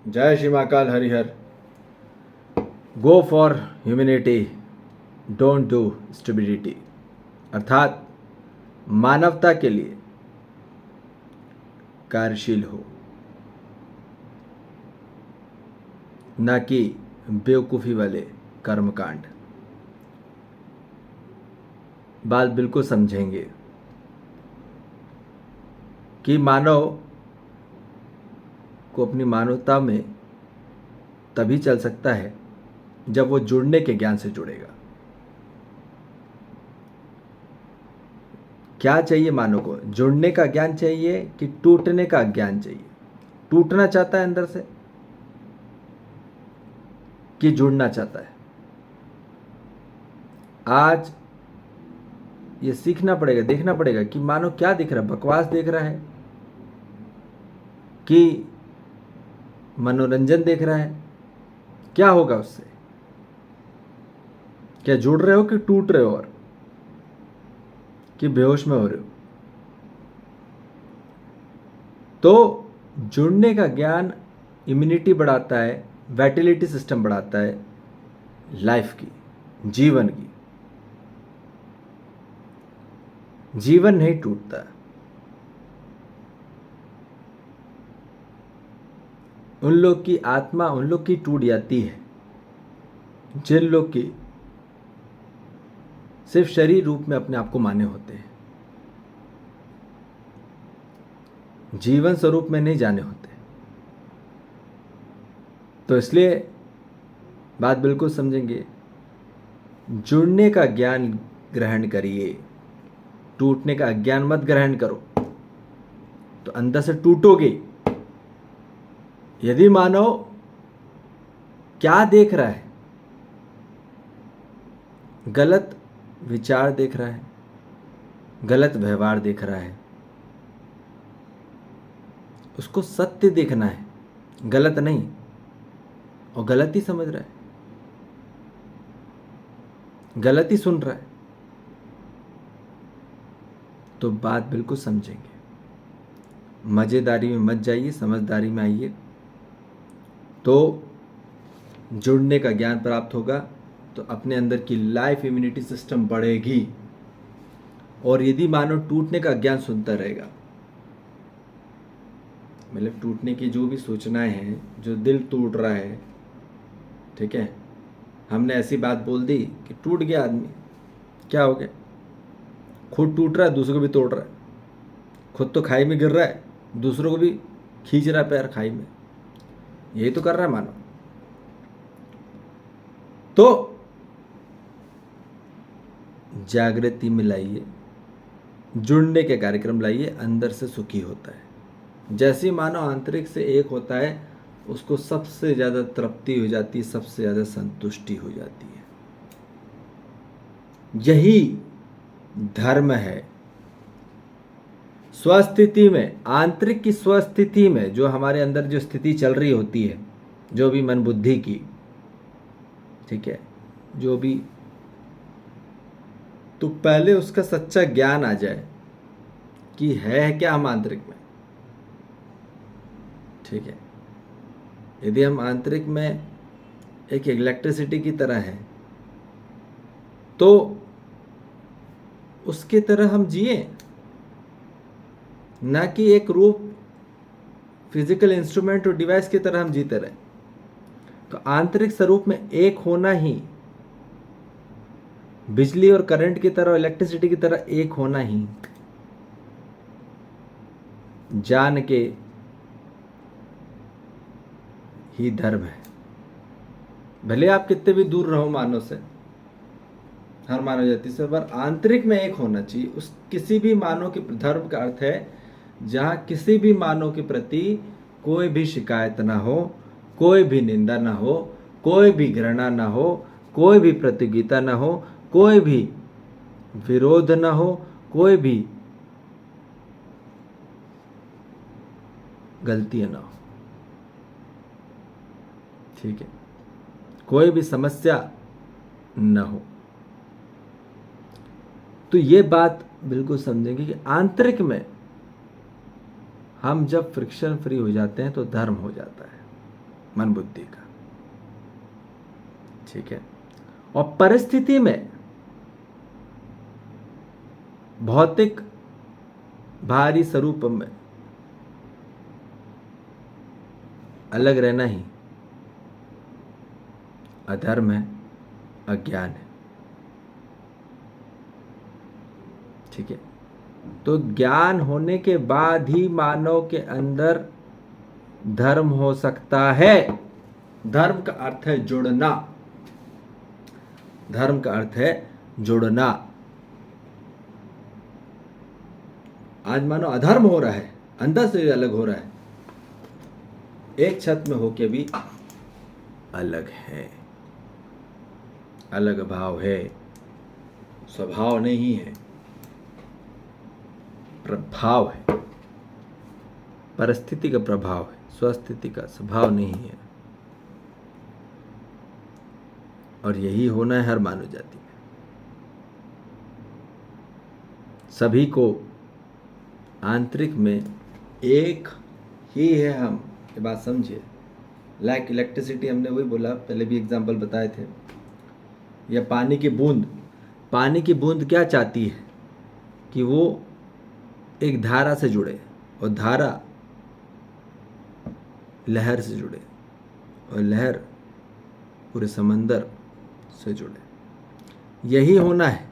जय Shri Mahakal Harihar. Go for humanity, don't do stupidity. अर्थात मानवता के लिए कार्यशील हो, न कि बेवकूफ़ी वाले कर्मकांड। बात बिल्कुल समझेंगे कि मानव को अपनी मानवता में तभी चल सकता है जब वो जुड़ने के ज्ञान से जुड़ेगा। क्या चाहिए मानव को? जुड़ने का ज्ञान चाहिए कि टूटने का ज्ञान चाहिए? टूटना चाहता है अंदर से कि जुड़ना चाहता है? आज ये सीखना पड़ेगा, देखना पड़ेगा कि मानव क्या दिख रहा है। बकवास देख रहा है कि मनोरंजन देख रहा है? क्या होगा उससे? क्या जुड़ रहे हो कि टूट रहे हो, और कि बेहोश में हो रहे हो? तो जुड़ने का ज्ञान इम्यूनिटी बढ़ाता है, वाइटलिटी सिस्टम बढ़ाता है, लाइफ की, जीवन की। जीवन नहीं टूटता। उन लोग की आत्मा, उन लोग की टूट जाती है जिन लोग की सिर्फ शरीर रूप में अपने आप को माने होते हैं, जीवन स्वरूप में नहीं जाने होते। तो इसलिए बात बिल्कुल समझेंगे। जुड़ने का ज्ञान ग्रहण करिए, टूटने का अज्ञान मत ग्रहण करो, तो अंदर से टूटोगे। यदि मानव क्या देख रहा है, गलत विचार देख रहा है, गलत व्यवहार देख रहा है, उसको सत्य देखना है, गलत नहीं, और गलत ही समझ रहा है, गलत ही सुन रहा है, तो बात बिल्कुल समझेंगे। मजेदारी में मत जाइए, समझदारी में आइए, तो जुड़ने का ज्ञान प्राप्त होगा, तो अपने अंदर की लाइफ इम्यूनिटी सिस्टम बढ़ेगी। और यदि मानव टूटने का ज्ञान सुनता रहेगा, मतलब टूटने की जो भी सूचनाएं हैं, जो दिल टूट रहा है, ठीक है, हमने ऐसी बात बोल दी कि टूट गया आदमी, क्या हो गया? खुद टूट रहा है, दूसरों को भी तोड़ रहा है। खुद तो खाई में गिर रहा है, दूसरों को भी खींच रहा है पैर खाई में। यही तो कर रहा है मानव। तो जागृति में लाइए, जुड़ने के कार्यक्रम लाइए, अंदर से सुखी होता है। जैसे मानव आंतरिक से एक होता है, उसको सबसे ज़्यादा तृप्ति हो जाती है, सबसे ज़्यादा संतुष्टि हो जाती है। यही धर्म है। स्वस्थिति में, आंतरिक की स्वस्थिति में, जो हमारे अंदर जो स्थिति चल रही होती है, जो भी मन बुद्धि की, ठीक है, जो भी, तो पहले उसका सच्चा ज्ञान आ जाए कि है क्या हम आंतरिक में, ठीक है। यदि हम आंतरिक में एक इलेक्ट्रिसिटी की तरह हैं, तो उसकी तरह हम जिए, ना कि एक रूप फिजिकल इंस्ट्रूमेंट और डिवाइस की तरह हम जीते रहे। तो आंतरिक स्वरूप में एक होना ही, बिजली और करंट की तरह, इलेक्ट्रिसिटी की तरह एक होना ही, जान के ही धर्म है। भले आप कितने भी दूर रहो मानव से, हर मानव जाति से, पर आंतरिक में एक होना चाहिए। उस किसी भी मानव के धर्म का अर्थ है जहाँ किसी भी मानव के प्रति कोई भी शिकायत ना हो, कोई भी निंदा ना हो, कोई भी घृणा ना हो, कोई भी प्रतियोगिता ना हो, कोई भी विरोध ना हो, कोई भी गलतियां ना हो, ठीक है, कोई भी समस्या न हो। तो ये बात बिल्कुल समझेंगे कि आंतरिक में हम जब फ्रिक्शन फ्री हो जाते हैं तो धर्म हो जाता है। मन बुद्धि का। ठीक है। और परिस्थिति में भौतिक भारी स्वरूप में अलग रहना ही अधर्म है, अज्ञान है। ठीक है। तो ज्ञान होने के बाद ही मानव के अंदर धर्म हो सकता है। धर्म का अर्थ है जुड़ना। धर्म का अर्थ है जुड़ना। आज मानो अधर्म हो रहा है, अंदर से अलग हो रहा है, एक छत में होके भी अलग है, अलग भाव है, स्वभाव नहीं है, प्रभाव है, परिस्थिति का प्रभाव है, स्वस्थिति का स्वभाव नहीं है। और यही होना है हर मानव जाति में। सभी को आंतरिक में एक ही है। हम ये बात समझिए। लाइक इलेक्ट्रिसिटी, हमने वही बोला, पहले भी एग्जांपल बताए थे। या पानी की बूंद, पानी की बूंद क्या चाहती है कि वो एक धारा से जुड़े, और धारा लहर से जुड़े, और लहर पूरे समंदर से जुड़े। यही होना है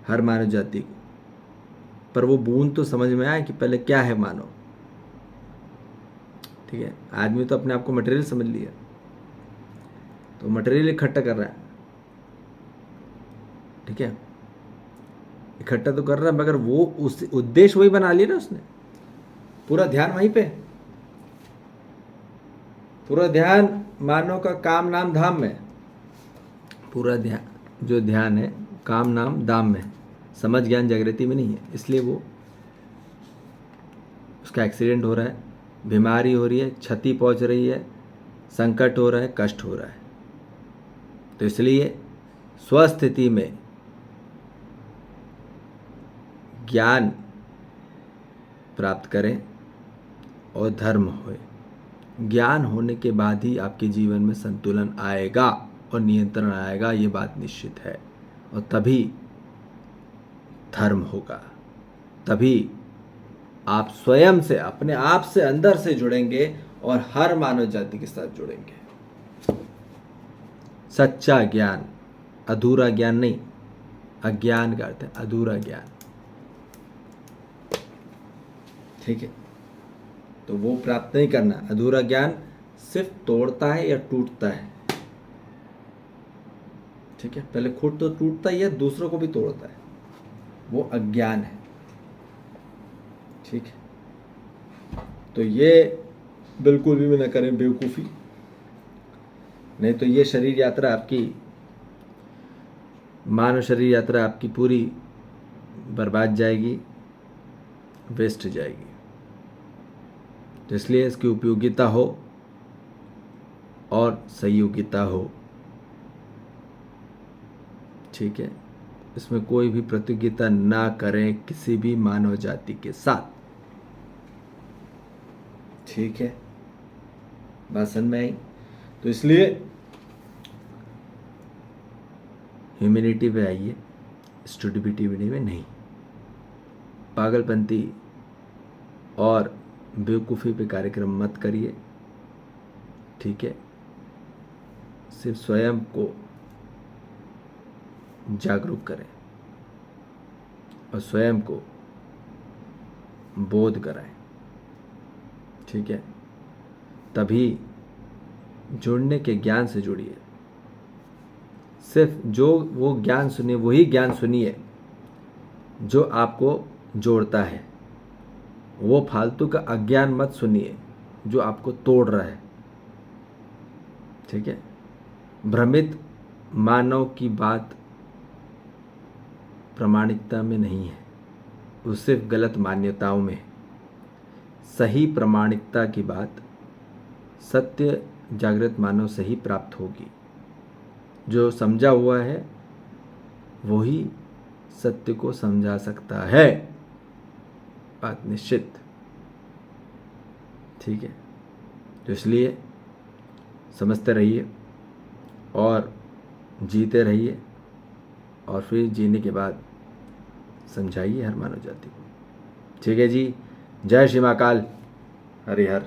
हर मानव जाति को। पर वो बूंद तो समझ में आए कि पहले क्या है मानव। ठीक है। आदमी तो अपने आप को मटेरियल समझ लिया, तो मटेरियल इकट्ठा कर रहा है। ठीक है, इकट्ठा तो कर रहा है, मगर वो उस उद्देश्य वही बना लिया ना उसने। पूरा ध्यान वहीं पे, पूरा ध्यान मानव का काम नाम धाम में। पूरा ध्यान, जो ध्यान है काम नाम दाम में, समझ ज्ञान जागृति में नहीं है। इसलिए वो उसका एक्सीडेंट हो रहा है, बीमारी हो रही है, क्षति पहुंच रही है, संकट हो रहा है, कष्ट हो रहा है। तो इसलिए स्वस्थिति में ज्ञान प्राप्त करें और धर्म होए। ज्ञान होने के बाद ही आपके जीवन में संतुलन आएगा और नियंत्रण आएगा, ये बात निश्चित है। और तभी धर्म होगा, तभी आप स्वयं से, अपने आप से, अंदर से जुड़ेंगे और हर मानव जाति के साथ जुड़ेंगे। सच्चा ज्ञान, अधूरा ज्ञान नहीं। अज्ञान का अर्थ है अधूरा ज्ञान। ठीक है। तो वो प्राप्त नहीं करना। अधूरा ज्ञान सिर्फ तोड़ता है या टूटता है। ठीक है। पहले खुद तो टूटता ही है, दूसरों को भी तोड़ता है, वो अज्ञान है। ठीक है। तो ये बिल्कुल भी न करें बेवकूफ़ी, नहीं तो ये शरीर यात्रा आपकी, मानव शरीर यात्रा आपकी पूरी बर्बाद जाएगी, वेस्ट जाएगी। तो इसलिए इसकी उपयोगिता हो और संयोगिता हो। ठीक है। इसमें कोई भी प्रतियोगिता ना करें किसी भी मानव जाति के साथ। ठीक है, बात समझ में आई। तो इसलिए ह्यूमैनिटी पे आइए, स्टूपिडिटी में नहीं। पागलपंती और बेवकूफ़ी पे कार्यक्रम मत करिए। ठीक है। सिर्फ स्वयं को जागरूक करें और स्वयं को बोध कराएं। ठीक है। तभी जुड़ने के ज्ञान से जुड़िए। सिर्फ जो वो ज्ञान सुनिए, वही ज्ञान सुनिए जो आपको जोड़ता है। वो फालतू का अज्ञान मत सुनिए जो आपको तोड़ रहा है। ठीक है। भ्रमित मानव की बात प्रामाणिकता में नहीं है, वो सिर्फ गलत मान्यताओं में है। सही प्रामाणिकता की बात सत्य जागृत मानव से ही प्राप्त होगी। जो समझा हुआ है वही सत्य को समझा सकता है, बात निश्चित। ठीक है। तो इसलिए समझते रहिए और जीते रहिए, और फिर जीने के बाद समझाइए हर मानव जाति को। ठीक है जी, जय श्री महाकाल, हरि हर।